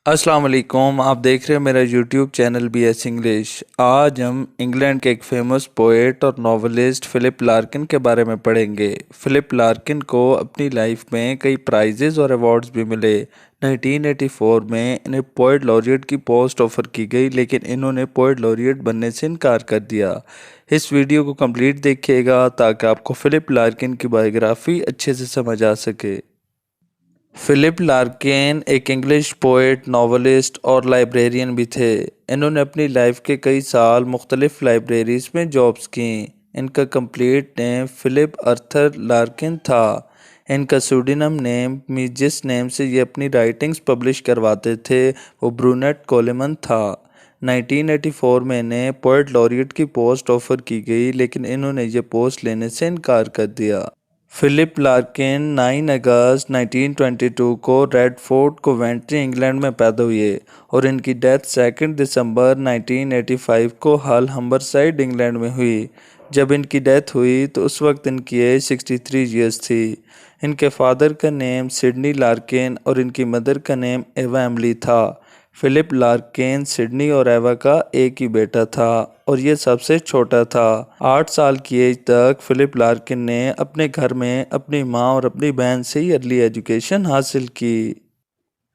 अस्सलाम वालेकुम। आप देख रहे हैं मेरा यूट्यूब चैनल BS इंग्लिश। आज हम इंग्लैंड के एक फेमस पोएट और नॉवेलिस्ट फ़िलिप लार्किन के बारे में पढ़ेंगे। फ़िलिप लार्किन को अपनी लाइफ में कई प्राइजेज़ और अवार्ड्स भी मिले। 1984 में इन्हें पोएट लॉरिएट की पोस्ट ऑफ़र की गई, लेकिन इन्होंने पोएट लॉरिएट बनने से इनकार कर दिया। इस वीडियो को कंप्लीट देखिएगा ताकि आपको फ़िलिप लार्किन की बायोग्राफ़ी अच्छे से समझ आ सके। फ़िलिप लार्किन एक इंग्लिश पोएट, नॉवेलिस्ट और लाइब्रेरियन भी थे। इन्होंने अपनी लाइफ के कई साल मुख्तलिफ लाइब्रेरीज़ में जॉब्स की। इनका कंप्लीट नेम फ़िलिप अर्थर लार्किन था। इनका सूडोनिम नेम जिस नेम से ये अपनी राइटिंग्स पब्लिश करवाते थे वो ब्रूनेट कोलेमन था। 1984 में इन्हें पोएट लॉरिएट की पोस्ट ऑफ़र की गई, लेकिन इन्होंने ये पोस्ट लेने से इनकार कर दिया। फ़िलिप लार्किन 9 अगस्त 1922 को रेडफोर्ड कोवेंट्री इंग्लैंड में पैदा हुए और इनकी डेथ 2 दिसंबर 1985 को हल हम्बरसाइड इंग्लैंड में हुई। जब इनकी डेथ हुई तो उस वक्त इनकी एज 63 ईयर्स थी। इनके फादर का नेम सिडनी लार्किन और इनकी मदर का नेम एवा एमली था। फ़िलिप लार्किन सिडनी और एवा का एक ही बेटा था और ये सबसे छोटा था। 8 साल की एज तक फ़िलिप लार्किन ने अपने घर में अपनी माँ और अपनी बहन से ही अर्ली एजुकेशन हासिल की।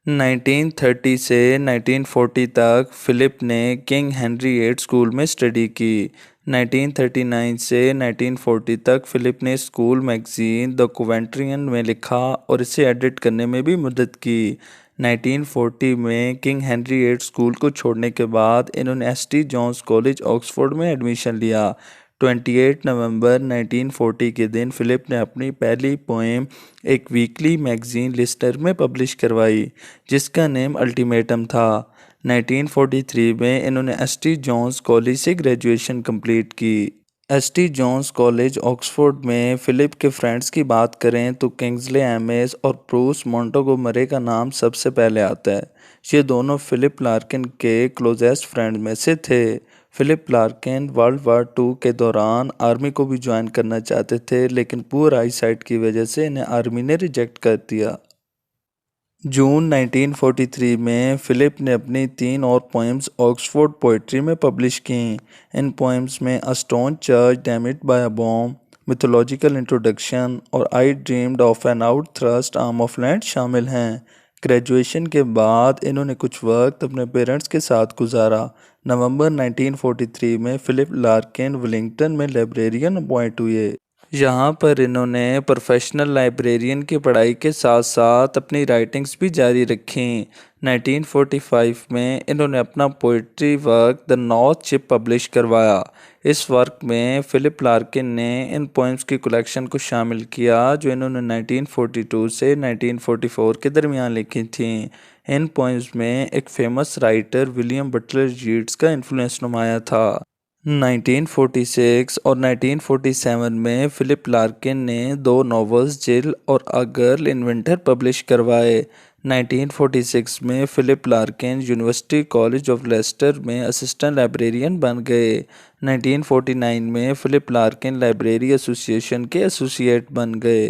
1930 से 1940 तक फ़िलिप ने किंग हेनरी एट स्कूल में स्टडी की। 1939 से 1940 तक फ़िलिप ने स्कूल मैगज़ीन द कोवेंट्रियन में लिखा और इसे एडिट करने में भी मदद की। 1940 में किंग हेनरी एट स्कूल को छोड़ने के बाद इन्होंने ST जॉन्स कॉलेज ऑक्सफोर्ड में एडमिशन लिया। 28 नवंबर 1940 के दिन फ़िलिप ने अपनी पहली पोएम एक वीकली मैगज़ीन लिस्टर में पब्लिश करवाई, जिसका नेम अल्टीमेटम था। 1943 में इन्होंने ST जॉन्स कॉलेज से ग्रेजुएशन कंप्लीट की। ST जॉन्स कॉलेज ऑक्सफोर्ड में फ़िलिप के फ्रेंड्स की बात करें तो किंग्सले एमेस और ब्रूस मोंटेगोमरे का नाम सबसे पहले आता है। ये दोनों फ़िलिप लार्किन के क्लोजेस्ट फ्रेंड में से थे। फ़िलिप लार्किन वर्ल्ड वार 2 के दौरान आर्मी को भी ज्वाइन करना चाहते थे, लेकिन पुअर आईसाइट की वजह से इन्हें आर्मी ने रिजेक्ट कर दिया। जून 1943 में फ़िलिप ने अपनी 3 और पोएम्स ऑक्सफोर्ड पोइट्री में पब्लिश कीं। इन पोएम्स में a stone church damaged by a bomb, mythological introduction और I dreamed of an out thrust arm of land शामिल हैं। ग्रेजुएशन के बाद इन्होंने कुछ वक्त अपने पेरेंट्स के साथ गुजारा। नवंबर 1943 में फ़िलिप लार्किन वेलिंगटन में लाइब्रेरियन अपॉइंट हुए। यहाँ पर इन्होंने प्रोफेशनल लाइब्रेरियन की पढ़ाई के साथ साथ अपनी राइटिंग्स भी जारी रखीं। 1945 में इन्होंने अपना poetry work the north ship publish करवाया। इस वर्क में फ़िलिप लार्किन ने इन पोइम्स की कलेक्शन को शामिल किया जो इन्होंने 1942 से 1944 के दरमियान लिखी थीं। इन पोइम्स में एक famous writer William Butler Yeats का इन्फ्लुएंस नुमाया था। 1946 और 1947 में फ़िलिप लार्किन ने 2 नॉवेल्स जिल और a girl in winter publish करवाए। 1946 में Philip Larkin university college of Leicester में असिस्टेंट लाइब्रेरियन बन गए। 1949 में फ़िलिप लार्किन लाइब्रेरी एसोसिएशन के एसोसिएट बन गए।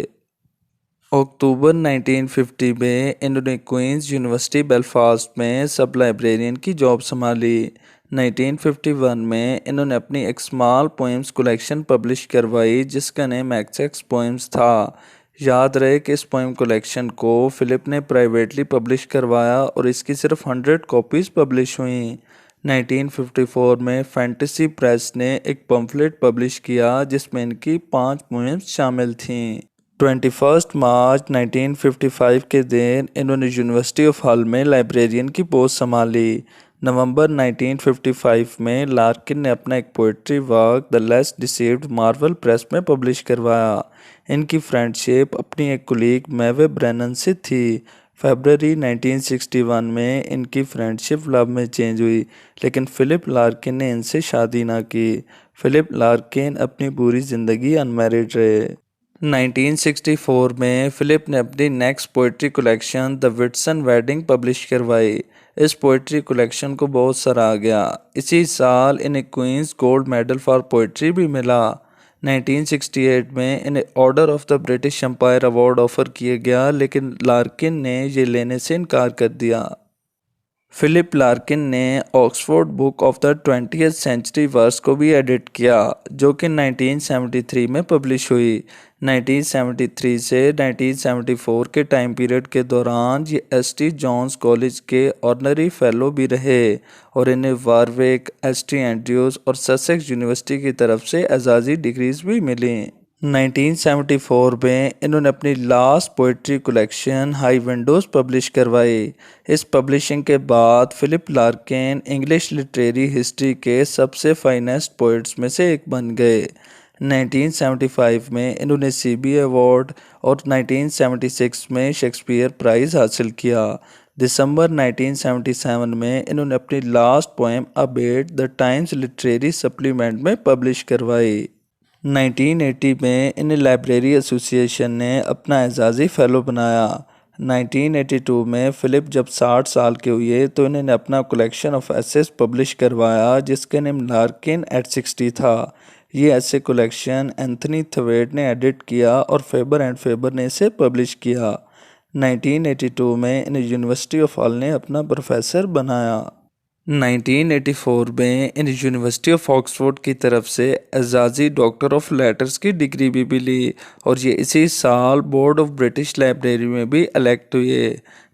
अक्टूबर 1950 में इन्होंने क्वींस यूनिवर्सिटी बेलफास्ट में सब लाइब्रेरियन की जॉब संभाली। 1951 में इन्होंने अपनी एक स्मॉल पोएम्स कलेक्शन पब्लिश करवाई जिसका नेम एक्सेस पोएम्स था। याद रहे कि इस पोएम कलेक्शन को फ़िलिप ने प्राइवेटली पब्लिश करवाया और इसकी सिर्फ 100 कॉपीज़ पब्लिश हुई। 1954 में फैंटेसी प्रेस ने एक पम्फलेट पब्लिश किया जिसमें इनकी 5 पोएम्स शामिल थीं। 21 मार्च 1955 के दिन इन्होंने यूनिवर्सिटी ऑफ हल में लाइब्रेरियन की पोस्ट संभाली। नवंबर 1955 में लार्किन ने अपना एक poetry work the less deceived Marvel press में पब्लिश करवाया। इनकी फ्रेंडशिप अपनी एक कुलीग मैवे ब्रेनन से थी। फरवरी 1961 में इनकी फ्रेंडशिप लव में चेंज हुई, लेकिन फ़िलिप लार्किन ने इनसे शादी ना की। फ़िलिप लार्किन अपनी पूरी ज़िंदगी अनमैरिड रहे। 1964 में फ़िलिप ने अपनी next poetry collection the Whitson wedding publish करवाई। इस पोइट्री कलेक्शन को बहुत सराहा गया। इसी साल इन्हें Queen's Gold Medal for Poetry भी मिला। 1968 में इन्हें Order of the British Empire award offer किया गया, लेकिन लार्किन ने ये लेने से इनकार कर दिया। फिलिप लार्किन ने Oxford Book of the 20th Century Verse को भी एडिट किया, जो कि 1973 में पब्लिश हुई। 1973 से 1974 के टाइम पीरियड के दौरान ये एस.टी. जॉन्स कॉलेज के ऑनरी फेलो भी रहे और इन्हें वारविक, एस.टी. एंड्रयूज और ससेक्स यूनिवर्सिटी की तरफ से एजाज़ी डिग्रीज भी मिली। 1974 में इन्होंने अपनी last poetry collection High Windows publish करवाई। इस पब्लिशिंग के बाद Philip Larkin English literary history के सबसे फाइनेस्ट पोइट्स में से एक बन गए। 1975 में इन्होंने सीबी अवार्ड और 1976 में शेक्सपियर प्राइज़ हासिल किया। दिसंबर 1977 में इन्होंने अपनी last poem Aubade the Times Literary Supplement में पब्लिश करवाई। 1980 में इन्हें लाइब्रेरी एसोसिएशन ने अपना एजाज़ी फ़ेलो बनाया। 1982 में फ़िलिप जब 60 साल के हुए तो इन्होंने अपना कलेक्शन ऑफ एसेस पब्लिश करवाया, जिसका नेम लार्किन एट 60 था। ये ऐसे कलेक्शन एंथनी थवेट ने एडिट किया और फेबर एंड फेबर ने इसे पब्लिश किया। 1982 में इन्हें यूनिवर्सिटी ऑफ हल ने अपना प्रोफेसर बनाया। 1984 में इन यूनिवर्सिटी ऑफ ऑक्सफोर्ड की तरफ से एजाज़ी डॉक्टर ऑफ लेटर्स की डिग्री भी मिली और ये इसी साल बोर्ड ऑफ ब्रिटिश लाइब्रेरी में भी इलेक्ट हुए।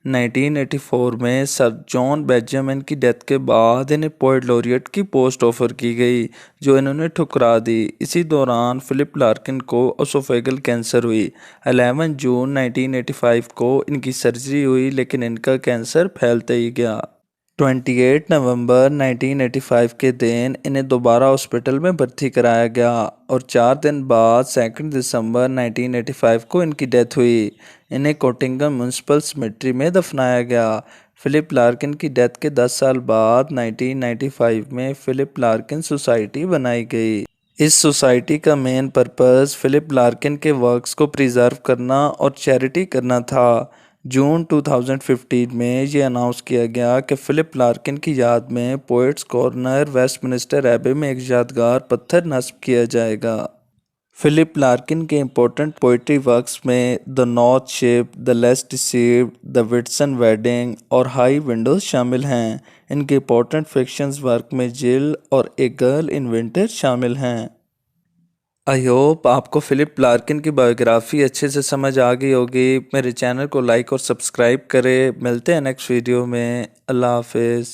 1984 में सर जॉन बेंजामिन की डेथ के बाद इन्हें पोएट लॉरिएट की पोस्ट ऑफर की गई, जो इन्होंने ठुकरा दी। इसी दौरान फिलिप लार्किन को ओसोफेगल कैंसर हुई। 11 जून 1985 को इनकी सर्जरी हुई, लेकिन इनका कैंसर फैलते ही गया। 28 नवंबर 1985 के दिन इन्हें दोबारा हॉस्पिटल में भर्ती कराया गया और 4 दिन बाद 2 दिसंबर 1985 को इनकी डेथ हुई। इन्हें कोटिंगम म्यूनिसिपल सिमेट्री में दफनाया गया। फिलिप लार्किन की डेथ के 10 साल बाद 1995 में फिलिप लार्किन सोसाइटी बनाई गई। इस सोसाइटी का मेन पर्पस फिलिप लार्किन के वर्क्स को प्रिजर्व करना और चैरिटी करना था। जून 2015 में ये अनाउंस किया गया कि फिलिप लार्किन की याद में पोएट्स कॉर्नर वेस्टमिनिस्टर एबे में एक यादगार पत्थर नस्ब किया जाएगा। फिलिप लार्किन के इम्पोर्टेंट पोइट्री वर्क्स में the north ship, the less deceived, the Whitson wedding और हाई विंडोज शामिल हैं। इनके इम्पोर्टेंट फिक्शंस वर्क में जिल और ए गर्ल इन विंटर शामिल हैं। आई होप आपको फिलिप लार्किन की बायोग्राफी अच्छे से समझ आ गई होगी। मेरे चैनल को लाइक और सब्सक्राइब करें। मिलते हैं नेक्स्ट वीडियो में। अल्लाह हाफिज़।